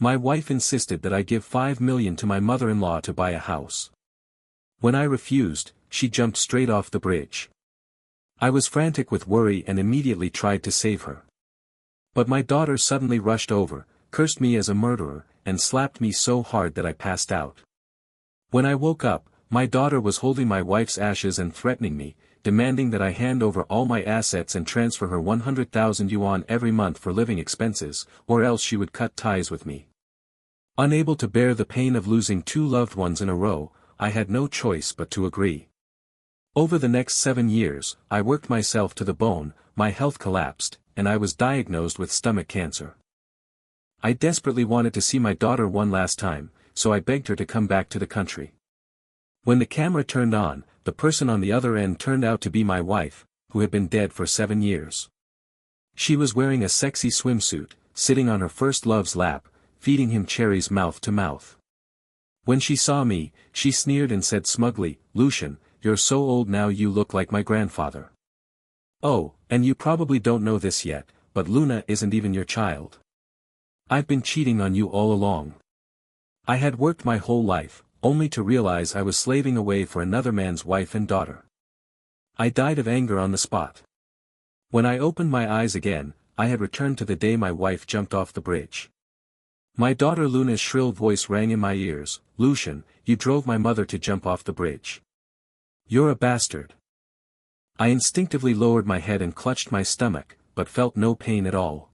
My wife insisted that I give 5 million to my mother-in-law to buy a house. When I refused, she jumped straight off the bridge. I was frantic with worry and immediately tried to save her. But my daughter suddenly rushed over, cursed me as a murderer, and slapped me so hard that I passed out. When I woke up, my daughter was holding my wife's ashes and threatening me, demanding that I hand over all my assets and transfer her 100,000 yuan every month for living expenses, or else she would cut ties with me. Unable to bear the pain of losing 2 loved ones in a row, I had no choice but to agree. Over the next 7 years, I worked myself to the bone, my health collapsed, and I was diagnosed with stomach cancer. I desperately wanted to see my daughter one last time, so I begged her to come back to the country. When the camera turned on, the person on the other end turned out to be my wife, who had been dead for 7 years. She was wearing a sexy swimsuit, sitting on her first love's lap, feeding him cherries mouth to mouth. When she saw me, she sneered and said smugly, "Lucian, you're so old now you look like my grandfather. Oh, and you probably don't know this yet, but Luna isn't even your child. I've been cheating on you all along. I had worked my whole life, only to realize I was slaving away for another man's wife and daughter." I died of anger on the spot. When I opened my eyes again, I had returned to the day my wife jumped off the bridge. My daughter Luna's shrill voice rang in my ears, "Lucian, you drove my mother to jump off the bridge. You're a bastard." I instinctively lowered my head and clutched my stomach, but felt no pain at all.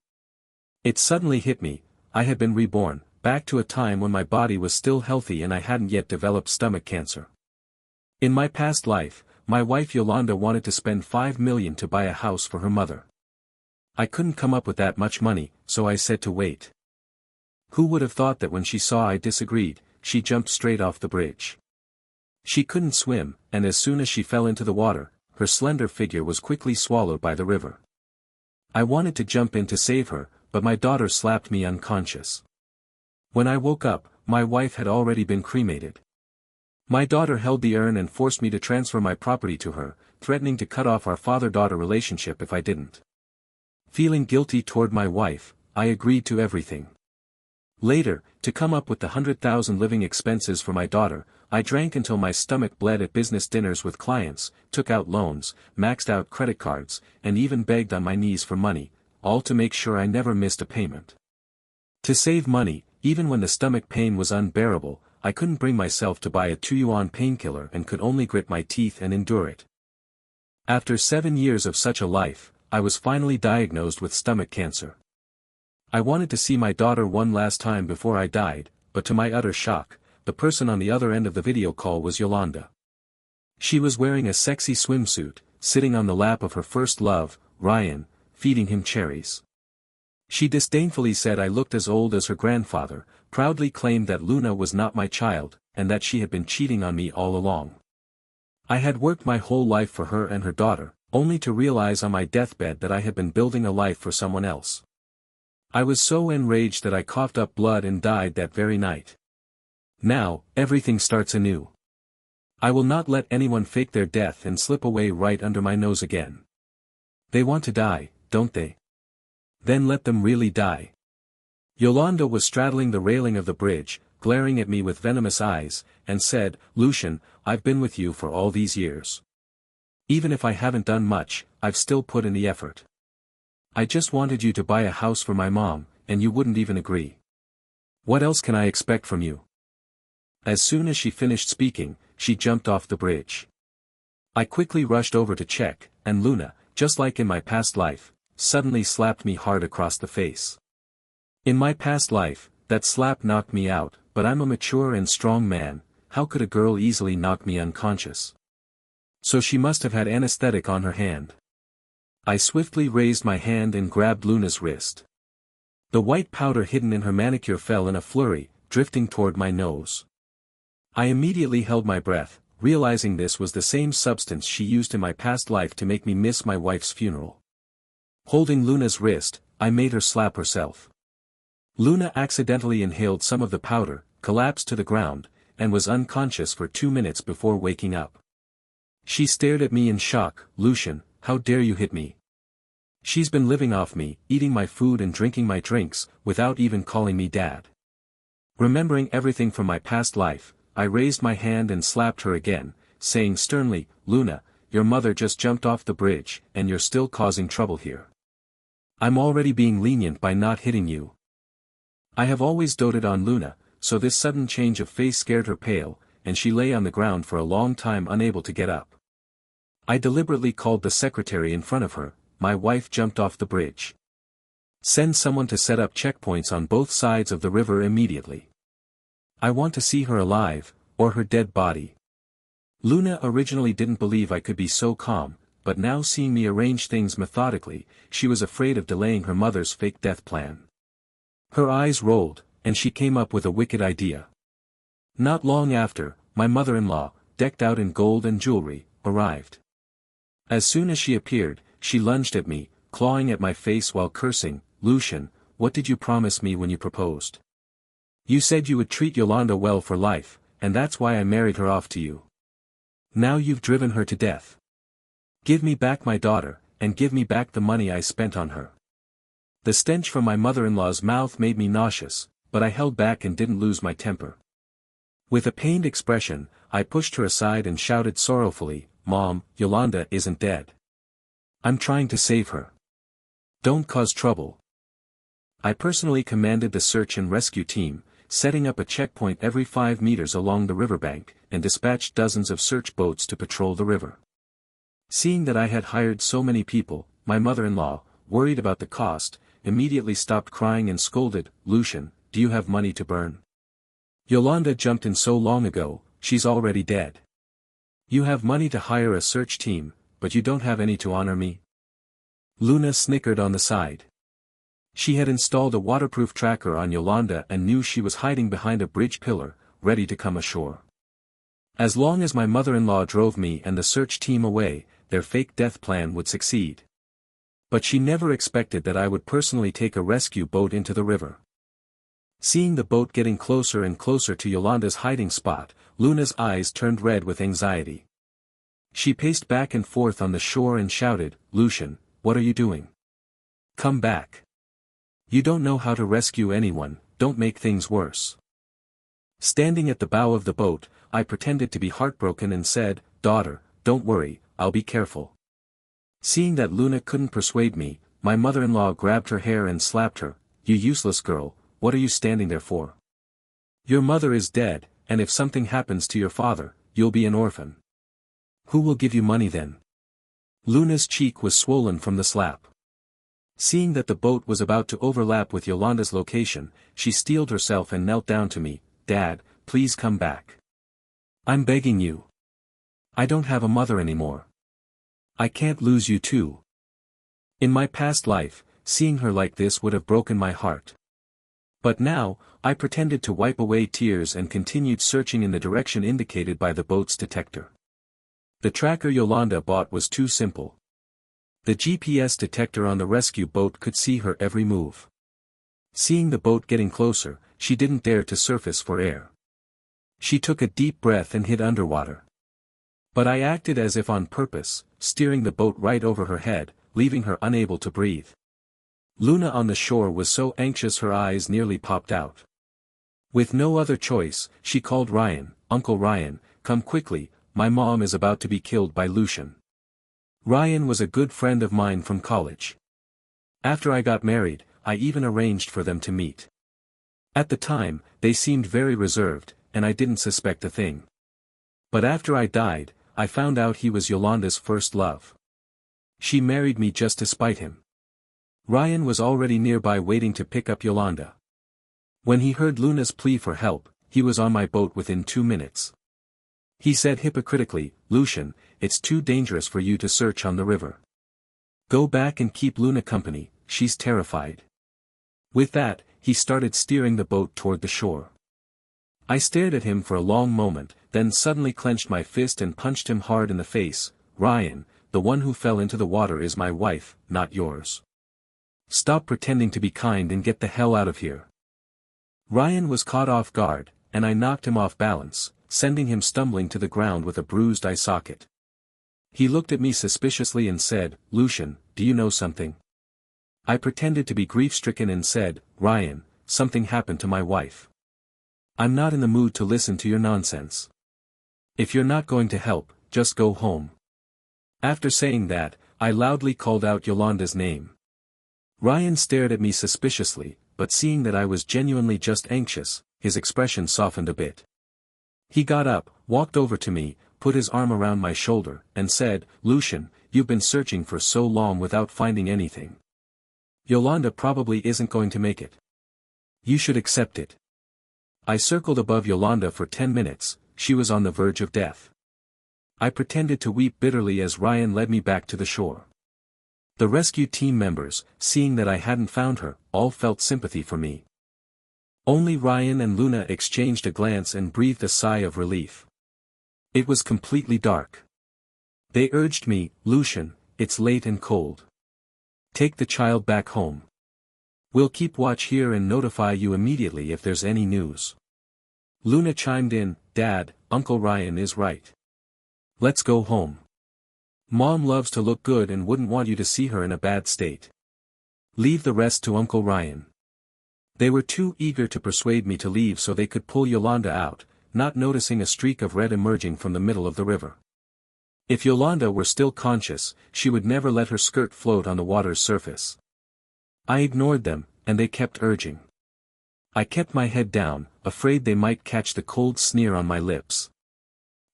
It suddenly hit me, I had been reborn, back to a time when my body was still healthy and I hadn't yet developed stomach cancer. In my past life, my wife Yolanda wanted to spend 5 million to buy a house for her mother. I couldn't come up with that much money, so I said to wait. Who would have thought that when she saw I disagreed, she jumped straight off the bridge. She couldn't swim, and as soon as she fell into the water, her slender figure was quickly swallowed by the river. I wanted to jump in to save her, but my daughter slapped me unconscious. When I woke up, my wife had already been cremated. My daughter held the urn and forced me to transfer my property to her, threatening to cut off our father-daughter relationship if I didn't. Feeling guilty toward my wife, I agreed to everything. Later, to come up with the 100,000 living expenses for my daughter, I drank until my stomach bled at business dinners with clients, took out loans, maxed out credit cards, and even begged on my knees for money, all to make sure I never missed a payment. To save money, even when the stomach pain was unbearable, I couldn't bring myself to buy a 2 yuan painkiller and could only grit my teeth and endure it. After 7 years of such a life, I was finally diagnosed with stomach cancer. I wanted to see my daughter one last time before I died, but to my utter shock, the person on the other end of the video call was Yolanda. She was wearing a sexy swimsuit, sitting on the lap of her first love, Ryan, feeding him cherries. She disdainfully said I looked as old as her grandfather, proudly claimed that Luna was not my child, and that she had been cheating on me all along. I had worked my whole life for her and her daughter, only to realize on my deathbed that I had been building a life for someone else. I was so enraged that I coughed up blood and died that very night. Now, everything starts anew. I will not let anyone fake their death and slip away right under my nose again. They want to die, don't they? Then let them really die. Yolanda was straddling the railing of the bridge, glaring at me with venomous eyes, and said, "Lucian, I've been with you for all these years. Even if I haven't done much, I've still put in the effort. I just wanted you to buy a house for my mom, and you wouldn't even agree. What else can I expect from you?" As soon as she finished speaking, she jumped off the bridge. I quickly rushed over to check, and Luna, just like in my past life, suddenly slapped me hard across the face. In my past life, that slap knocked me out, but I'm a mature and strong man, how could a girl easily knock me unconscious? So she must have had anesthetic on her hand. I swiftly raised my hand and grabbed Luna's wrist. The white powder hidden in her manicure fell in a flurry, drifting toward my nose. I immediately held my breath, realizing this was the same substance she used in my past life to make me miss my wife's funeral. Holding Luna's wrist, I made her slap herself. Luna accidentally inhaled some of the powder, collapsed to the ground, and was unconscious for 2 minutes before waking up. She stared at me in shock. "Lucian, how dare you hit me? She's been living off me, eating my food and drinking my drinks, without even calling me dad. Remembering everything from my past life, I raised my hand and slapped her again, saying sternly, Luna, your mother just jumped off the bridge, and you're still causing trouble here. I'm already being lenient by not hitting you. I have always doted on Luna, so this sudden change of face scared her pale, and she lay on the ground for a long time unable to get up. I deliberately called the secretary in front of her, my wife jumped off the bridge. Send someone to set up checkpoints on both sides of the river immediately. I want to see her alive, or her dead body. Luna originally didn't believe I could be so calm, but now seeing me arrange things methodically, she was afraid of delaying her mother's fake death plan. Her eyes rolled, and she came up with a wicked idea. Not long after, my mother-in-law, decked out in gold and jewelry, arrived. As soon as she appeared, she lunged at me, clawing at my face while cursing, Lucian, what did you promise me when you proposed? You said you would treat Yolanda well for life, and that's why I married her off to you. Now you've driven her to death. Give me back my daughter, and give me back the money I spent on her. The stench from my mother-in-law's mouth made me nauseous, but I held back and didn't lose my temper. With a pained expression, I pushed her aside and shouted sorrowfully, Mom, Yolanda isn't dead. I'm trying to save her. Don't cause trouble. I personally commanded the search and rescue team, setting up a checkpoint every 5 meters along the riverbank, and dispatched dozens of search boats to patrol the river. Seeing that I had hired so many people, my mother-in-law, worried about the cost, immediately stopped crying and scolded, Lucian, do you have money to burn? Yolanda jumped in so long ago, she's already dead. You have money to hire a search team, but you don't have any to honor me? Luna snickered on the side. She had installed a waterproof tracker on Yolanda and knew she was hiding behind a bridge pillar, ready to come ashore. As long as my mother-in-law drove me and the search team away, their fake death plan would succeed. But she never expected that I would personally take a rescue boat into the river. Seeing the boat getting closer and closer to Yolanda's hiding spot, Luna's eyes turned red with anxiety. She paced back and forth on the shore and shouted, Lucian, what are you doing? Come back. You don't know how to rescue anyone, don't make things worse. Standing at the bow of the boat, I pretended to be heartbroken and said, Daughter, don't worry, I'll be careful. Seeing that Luna couldn't persuade me, my mother-in-law grabbed her hair and slapped her, You useless girl, what are you standing there for? Your mother is dead, and if something happens to your father, you'll be an orphan. Who will give you money then? Luna's cheek was swollen from the slap. Seeing that the boat was about to overlap with Yolanda's location, she steeled herself and knelt down to me, Dad, please come back. I'm begging you. I don't have a mother anymore. I can't lose you too. In my past life, seeing her like this would have broken my heart. But now, I pretended to wipe away tears and continued searching in the direction indicated by the boat's detector. The tracker Yolanda bought was too simple. The GPS detector on the rescue boat could see her every move. Seeing the boat getting closer, she didn't dare to surface for air. She took a deep breath and hid underwater. But I acted as if on purpose, steering the boat right over her head, leaving her unable to breathe. Luna on the shore was so anxious her eyes nearly popped out. With no other choice, she called Ryan, Uncle Ryan, come quickly, my mom is about to be killed by Lucian. Ryan was a good friend of mine from college. After I got married, I even arranged for them to meet. At the time, they seemed very reserved, and I didn't suspect a thing. But after I died, I found out he was Yolanda's first love. She married me just to spite him. Ryan was already nearby waiting to pick up Yolanda. When he heard Luna's plea for help, he was on my boat within 2 minutes. He said hypocritically, Lucian, it's too dangerous for you to search on the river. Go back and keep Luna company, she's terrified. With that, he started steering the boat toward the shore. I stared at him for a long moment, then suddenly clenched my fist and punched him hard in the face. Ryan, the one who fell into the water is my wife, not yours. Stop pretending to be kind and get the hell out of here. Ryan was caught off guard, and I knocked him off balance, sending him stumbling to the ground with a bruised eye socket. He looked at me suspiciously and said, Lucian, do you know something? I pretended to be grief-stricken and said, Ryan, something happened to my wife. I'm not in the mood to listen to your nonsense. If you're not going to help, just go home. After saying that, I loudly called out Yolanda's name. Ryan stared at me suspiciously, but seeing that I was genuinely just anxious, his expression softened a bit. He got up, walked over to me, put his arm around my shoulder, and said, "Lucian, you've been searching for so long without finding anything. Yolanda probably isn't going to make it. You should accept it." I circled above Yolanda for 10 minutes, she was on the verge of death. I pretended to weep bitterly as Ryan led me back to the shore. The rescue team members, seeing that I hadn't found her, all felt sympathy for me. Only Ryan and Luna exchanged a glance and breathed a sigh of relief. It was completely dark. They urged me, "Lucian, it's late and cold. Take the child back home. We'll keep watch here and notify you immediately if there's any news." Luna chimed in, "Dad, Uncle Ryan is right. Let's go home. Mom loves to look good and wouldn't want you to see her in a bad state. Leave the rest to Uncle Ryan." They were too eager to persuade me to leave so they could pull Yolanda out, not noticing a streak of red emerging from the middle of the river. If Yolanda were still conscious, she would never let her skirt float on the water's surface. I ignored them, and they kept urging. I kept my head down, afraid they might catch the cold sneer on my lips.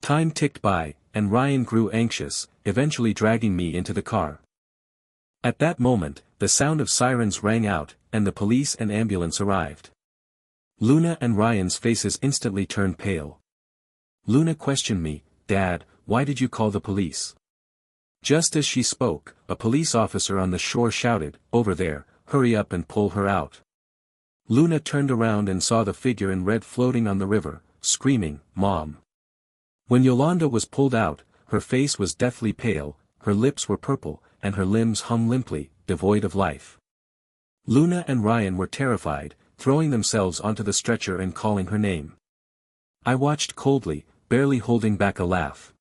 Time ticked by, and Ryan grew anxious, eventually dragging me into the car. At that moment, the sound of sirens rang out, and the police and ambulance arrived. Luna and Ryan's faces instantly turned pale. Luna questioned me, "Dad, why did you call the police?" Just as she spoke, a police officer on the shore shouted, "Over there, hurry up and pull her out." Luna turned around and saw the figure in red floating on the river, screaming, "Mom!" When Yolanda was pulled out, her face was deathly pale, her lips were purple, and her limbs hung limply, devoid of life. Luna and Ryan were terrified, throwing themselves onto the stretcher and calling her name. I watched coldly, barely holding back a laugh.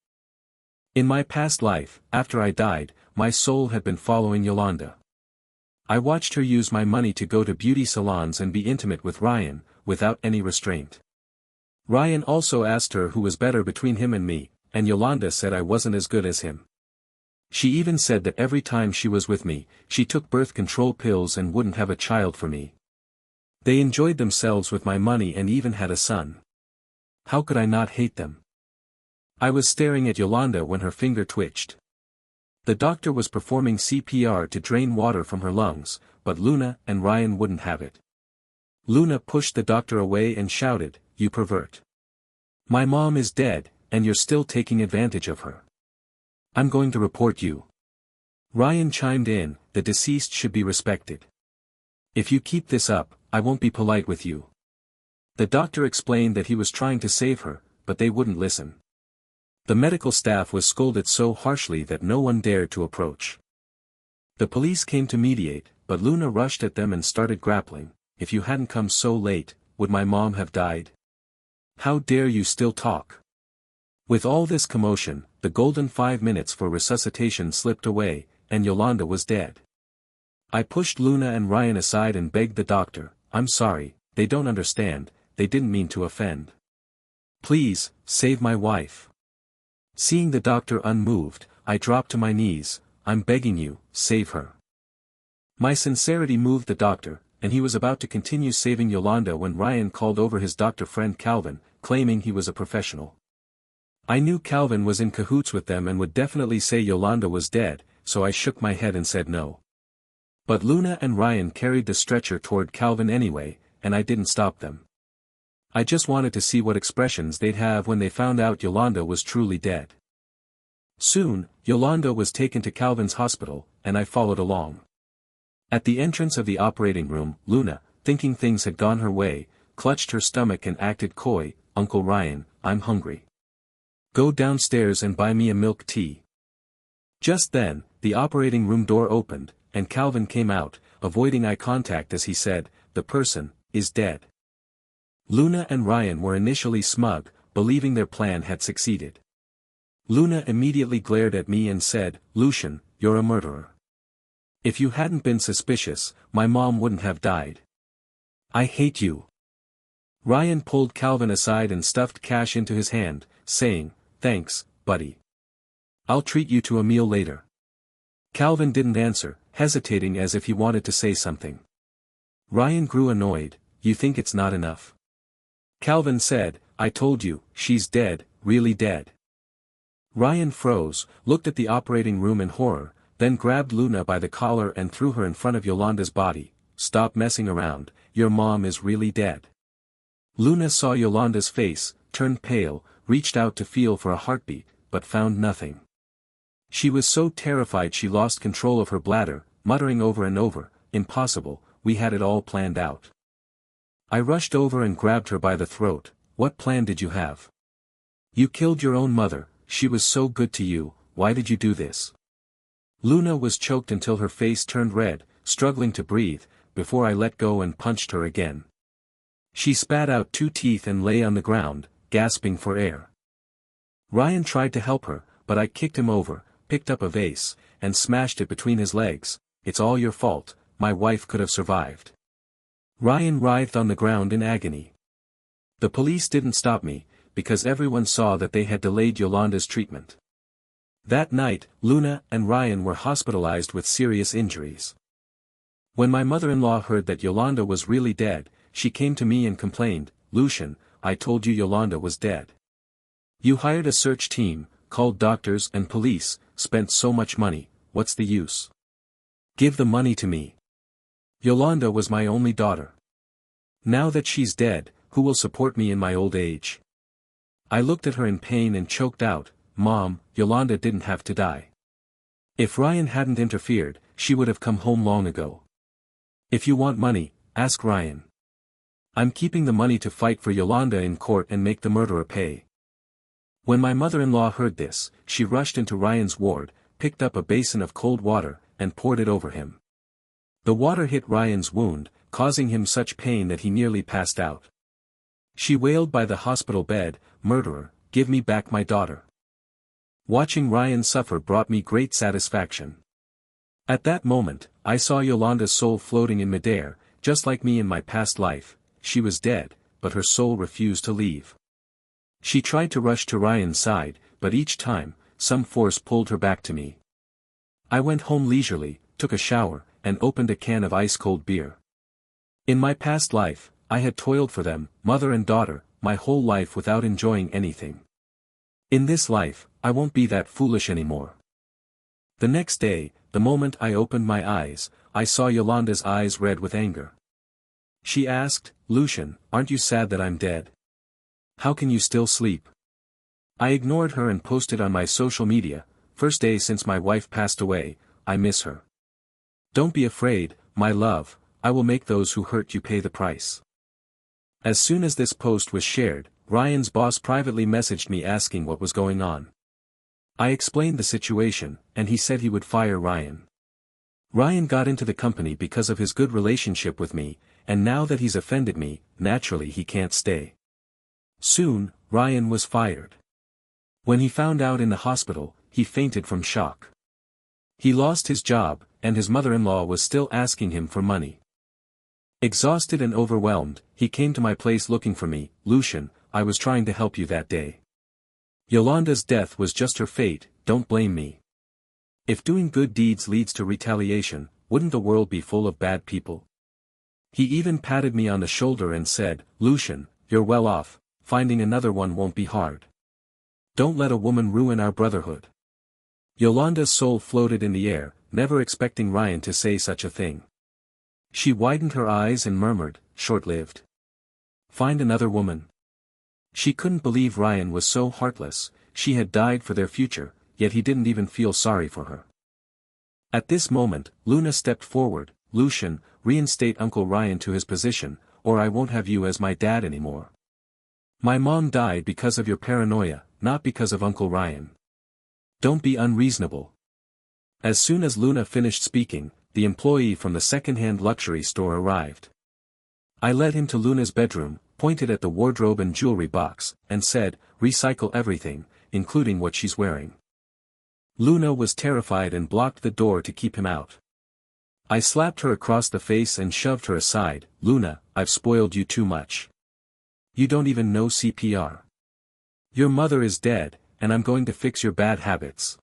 In my past life, after I died, my soul had been following Yolanda. I watched her use my money to go to beauty salons and be intimate with Ryan, without any restraint. Ryan also asked her who was better between him and me, and Yolanda said I wasn't as good as him. She even said that every time she was with me, she took birth control pills and wouldn't have a child for me. They enjoyed themselves with my money and even had a son. How could I not hate them? I was staring at Yolanda when her finger twitched. The doctor was performing CPR to drain water from her lungs, but Luna and Ryan wouldn't have it. Luna pushed the doctor away and shouted, "You pervert. My mom is dead, and you're still taking advantage of her. I'm going to report you." Ryan chimed in, "The deceased should be respected. If you keep this up, I won't be polite with you." The doctor explained that he was trying to save her, but they wouldn't listen. The medical staff was scolded so harshly that no one dared to approach. The police came to mediate, but Luna rushed at them and started grappling. "If you hadn't come so late, would my mom have died? How dare you still talk?" With all this commotion, the golden 5 minutes for resuscitation slipped away, and Yolanda was dead. I pushed Luna and Ryan aside and begged the doctor, "I'm sorry, they don't understand, they didn't mean to offend. Please, save my wife." Seeing the doctor unmoved, I dropped to my knees, "I'm begging you, save her." My sincerity moved the doctor, and he was about to continue saving Yolanda when Ryan called over his doctor friend Calvin, claiming he was a professional. I knew Calvin was in cahoots with them and would definitely say Yolanda was dead, so I shook my head and said no. But Luna and Ryan carried the stretcher toward Calvin anyway, and I didn't stop them. I just wanted to see what expressions they'd have when they found out Yolanda was truly dead. Soon, Yolanda was taken to Calvin's hospital, and I followed along. At the entrance of the operating room, Luna, thinking things had gone her way, clutched her stomach and acted coy, "Uncle Ryan, I'm hungry. Go downstairs and buy me a milk tea." Just then, the operating room door opened, and Calvin came out, avoiding eye contact as he said, "The person is dead." Luna and Ryan were initially smug, believing their plan had succeeded. Luna immediately glared at me and said, "Lucian, you're a murderer. If you hadn't been suspicious, my mom wouldn't have died. I hate you." Ryan pulled Calvin aside and stuffed cash into his hand, saying, "Thanks, buddy. I'll treat you to a meal later." Calvin didn't answer, hesitating as if he wanted to say something. Ryan grew annoyed. "You think it's not enough?" Calvin said, "I told you, she's dead, really dead." Ryan froze, looked at the operating room in horror, then grabbed Luna by the collar and threw her in front of Yolanda's body. "Stop messing around, your mom is really dead." Luna saw Yolanda's face, turned pale, reached out to feel for a heartbeat, but found nothing. She was so terrified she lost control of her bladder, muttering over and over, "Impossible, we had it all planned out." I rushed over and grabbed her by the throat. "What plan did you have? You killed your own mother, she was so good to you, why did you do this?" Luna was choked until her face turned red, struggling to breathe, before I let go and punched her again. She spat out 2 teeth and lay on the ground, gasping for air. Ryan tried to help her, but I kicked him over, picked up a vase, and smashed it between his legs. "It's all your fault, my wife could have survived." Ryan writhed on the ground in agony. The police didn't stop me, because everyone saw that they had delayed Yolanda's treatment. That night, Luna and Ryan were hospitalized with serious injuries. When my mother-in-law heard that Yolanda was really dead, she came to me and complained, "Lucian, I told you Yolanda was dead. You hired a search team, called doctors and police, spent so much money, what's the use? Give the money to me. Yolanda was my only daughter. Now that she's dead, who will support me in my old age?" I looked at her in pain and choked out, "Mom, Yolanda didn't have to die. If Ryan hadn't interfered, she would have come home long ago. If you want money, ask Ryan. I'm keeping the money to fight for Yolanda in court and make the murderer pay." When my mother-in-law heard this, she rushed into Ryan's ward, picked up a basin of cold water, and poured it over him. The water hit Ryan's wound, causing him such pain that he nearly passed out. She wailed by the hospital bed, "Murderer, give me back my daughter." Watching Ryan suffer brought me great satisfaction. At that moment, I saw Yolanda's soul floating in midair, just like me in my past life. She was dead, but her soul refused to leave. She tried to rush to Ryan's side, but each time, some force pulled her back to me. I went home leisurely, took a shower, and opened a can of ice-cold beer. In my past life, I had toiled for them, mother and daughter, my whole life without enjoying anything. In this life, I won't be that foolish anymore. The next day, the moment I opened my eyes, I saw Yolanda's eyes red with anger. She asked, "Lucian, aren't you sad that I'm dead? How can you still sleep?" I ignored her and posted on my social media, "First day since my wife passed away, I miss her. Don't be afraid, my love, I will make those who hurt you pay the price." As soon as this post was shared, Ryan's boss privately messaged me asking what was going on. I explained the situation, and he said he would fire Ryan. Ryan got into the company because of his good relationship with me, and now that he's offended me, naturally he can't stay. Soon, Ryan was fired. When he found out in the hospital, he fainted from shock. He lost his job, and his mother-in-law was still asking him for money. Exhausted and overwhelmed, he came to my place looking for me. "Lucian, I was trying to help you that day. Yolanda's death was just her fate, don't blame me. If doing good deeds leads to retaliation, wouldn't the world be full of bad people?" He even patted me on the shoulder and said, "Lucian, you're well off, finding another one won't be hard. Don't let a woman ruin our brotherhood." Yolanda's soul floated in the air, never expecting Ryan to say such a thing. She widened her eyes and murmured, "Short-lived. Find another woman." She couldn't believe Ryan was so heartless. She had died for their future, yet he didn't even feel sorry for her. At this moment, Luna stepped forward. "Lucian, reinstate Uncle Ryan to his position, or I won't have you as my dad anymore. My mom died because of your paranoia, not because of Uncle Ryan. Don't be unreasonable." As soon as Luna finished speaking, the employee from the second-hand luxury store arrived. I led him to Luna's bedroom, pointed at the wardrobe and jewelry box, and said, "Recycle everything, including what she's wearing." Luna was terrified and blocked the door to keep him out. I slapped her across the face and shoved her aside. "Luna, I've spoiled you too much. You don't even know CPR. Your mother is dead, and I'm going to fix your bad habits.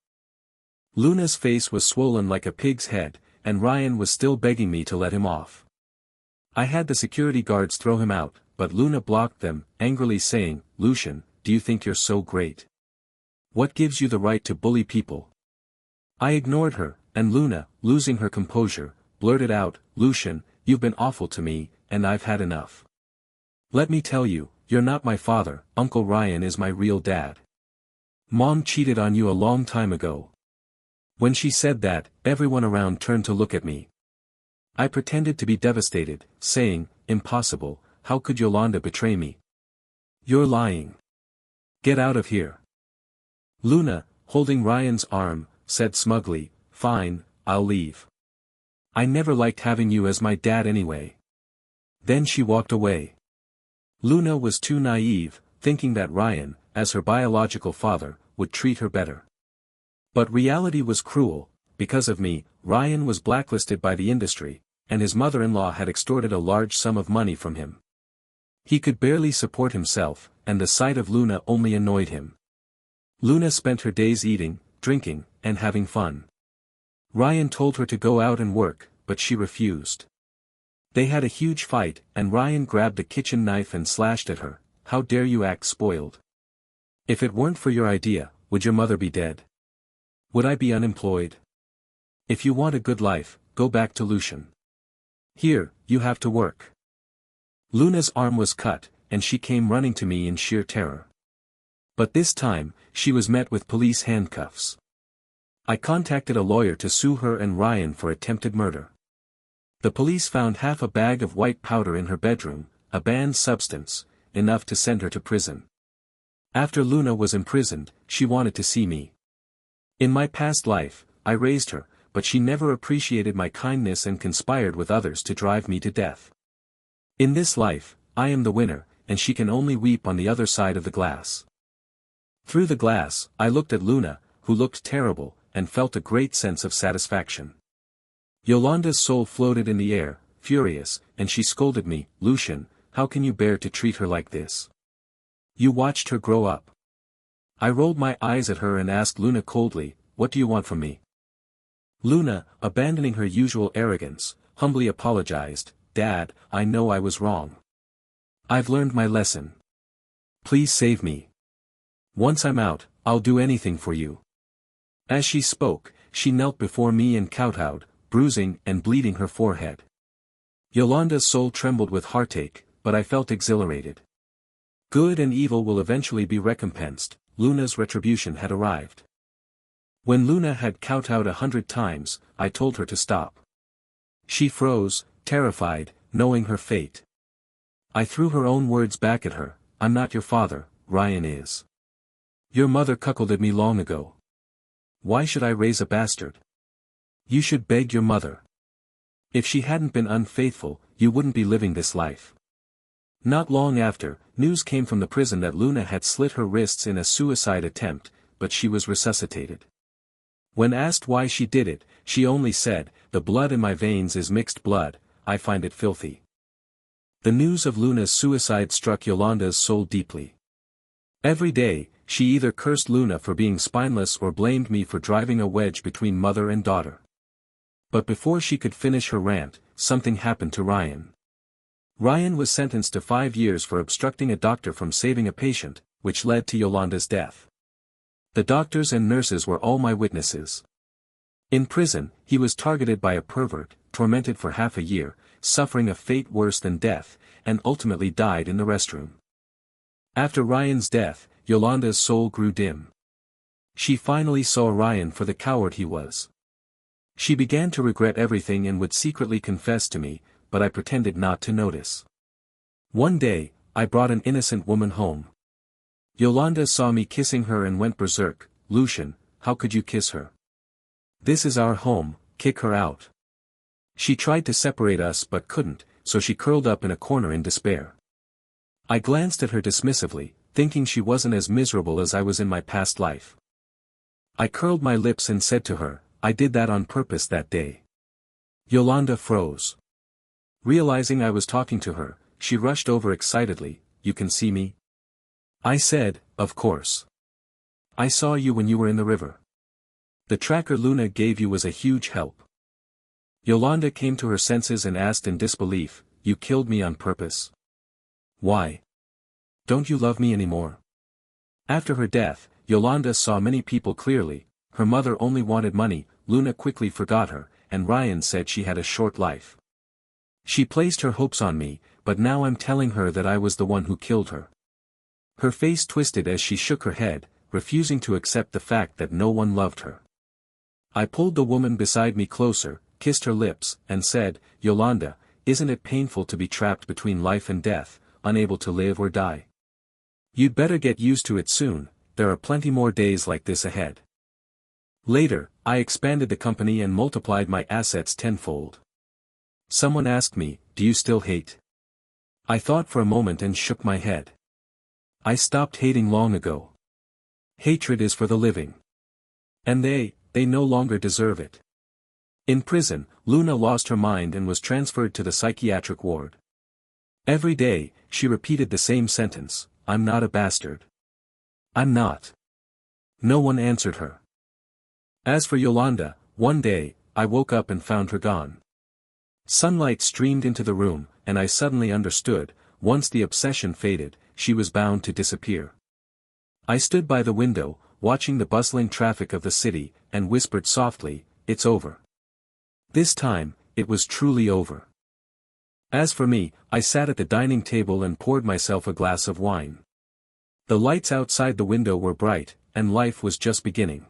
Luna's face was swollen like a pig's head, and Ryan was still begging me to let him off. I had the security guards throw him out, but Luna blocked them, angrily saying, "Lucian, do you think you're so great? What gives you the right to bully people?" I ignored her, and Luna, losing her composure, blurted out, "Lucian, you've been awful to me, and I've had enough. Let me tell you, you're not my father, Uncle Ryan is my real dad. Mom cheated on you a long time ago." When she said that, everyone around turned to look at me. I pretended to be devastated, saying, "Impossible, how could Yolanda betray me? You're lying. Get out of here." Luna, holding Ryan's arm, said smugly, "Fine, I'll leave. I never liked having you as my dad anyway." Then she walked away. Luna was too naive, thinking that Ryan, as her biological father, would treat her better. But reality was cruel. Because of me, Ryan was blacklisted by the industry, and his mother-in-law had extorted a large sum of money from him. He could barely support himself, and the sight of Luna only annoyed him. Luna spent her days eating, drinking, and having fun. Ryan told her to go out and work, but she refused. They had a huge fight, and Ryan grabbed a kitchen knife and slashed at her. "How dare you act spoiled? If it weren't for your idea, would your mother be dead? Would I be unemployed? If you want a good life, go back to Lucian. Here, you have to work." Luna's arm was cut, and she came running to me in sheer terror. But this time, she was met with police handcuffs. I contacted a lawyer to sue her and Ryan for attempted murder. The police found half a bag of white powder in her bedroom, a banned substance, enough to send her to prison. After Luna was imprisoned, she wanted to see me. In my past life, I raised her, but she never appreciated my kindness and conspired with others to drive me to death. In this life, I am the winner, and she can only weep on the other side of the glass. Through the glass, I looked at Luna, who looked terrible, and felt a great sense of satisfaction. Yolanda's soul floated in the air, furious, and she scolded me, "Lucian, how can you bear to treat her like this? You watched her grow up." I rolled my eyes at her and asked Luna coldly, "What do you want from me?" Luna, abandoning her usual arrogance, humbly apologized, "Dad, I know I was wrong. I've learned my lesson. Please save me. Once I'm out, I'll do anything for you." As she spoke, she knelt before me and kowtowed, bruising and bleeding her forehead. Yolanda's soul trembled with heartache, but I felt exhilarated. Good and evil will eventually be recompensed. Luna's retribution had arrived. When Luna had kowtowed 100 times, I told her to stop. She froze, terrified, knowing her fate. I threw her own words back at her, "I'm not your father, Ryan is. Your mother cuckolded me long ago. Why should I raise a bastard? You should beg your mother. If she hadn't been unfaithful, you wouldn't be living this life." Not long after, news came from the prison that Luna had slit her wrists in a suicide attempt, but she was resuscitated. When asked why she did it, she only said, "The blood in my veins is mixed blood, I find it filthy." The news of Luna's suicide struck Yolanda's soul deeply. Every day, she either cursed Luna for being spineless or blamed me for driving a wedge between mother and daughter. But before she could finish her rant, something happened to Ryan. Ryan was sentenced to 5 years for obstructing a doctor from saving a patient, which led to Yolanda's death. The doctors and nurses were all my witnesses. In prison, he was targeted by a pervert, tormented for half a year, suffering a fate worse than death, and ultimately died in the restroom. After Ryan's death, Yolanda's soul grew dim. She finally saw Ryan for the coward he was. She began to regret everything and would secretly confess to me, but I pretended not to notice. One day, I brought an innocent woman home. Yolanda saw me kissing her and went berserk. "Lucian, how could you kiss her? This is our home, kick her out." She tried to separate us but couldn't, so she curled up in a corner in despair. I glanced at her dismissively, thinking she wasn't as miserable as I was in my past life. I curled my lips and said to her, "I did that on purpose that day." Yolanda froze. Realizing I was talking to her, she rushed over excitedly, you can see me? I said, of course. I saw you when you were in the river. The tracker Luna gave you was a huge help. Yolanda came to her senses and asked in disbelief, you killed me on purpose? Why? Don't you love me anymore? After her death, Yolanda saw many people clearly. Her mother only wanted money, Luna quickly forgot her, and Ryan said she had a short life. She placed her hopes on me, but now I'm telling her that I was the one who killed her. Her face twisted as she shook her head, refusing to accept the fact that no one loved her. I pulled the woman beside me closer, kissed her lips, and said, Yolanda, isn't it painful to be trapped between life and death, unable to live or die? You'd better get used to it soon, there are plenty more days like this ahead. Later, I expanded the company and multiplied my assets tenfold. Someone asked me, do you still hate? I thought for a moment and shook my head. I stopped hating long ago. Hatred is for the living. And they no longer deserve it. In prison, Luna lost her mind and was transferred to the psychiatric ward. Every day, she repeated the same sentence, I'm not a bastard. I'm not. No one answered her. As for Yolanda, one day, I woke up and found her gone. Sunlight streamed into the room, and I suddenly understood, once the obsession faded, she was bound to disappear. I stood by the window, watching the bustling traffic of the city, and whispered softly, it's over. This time, it was truly over. As for me, I sat at the dining table and poured myself a glass of wine. The lights outside the window were bright, and life was just beginning.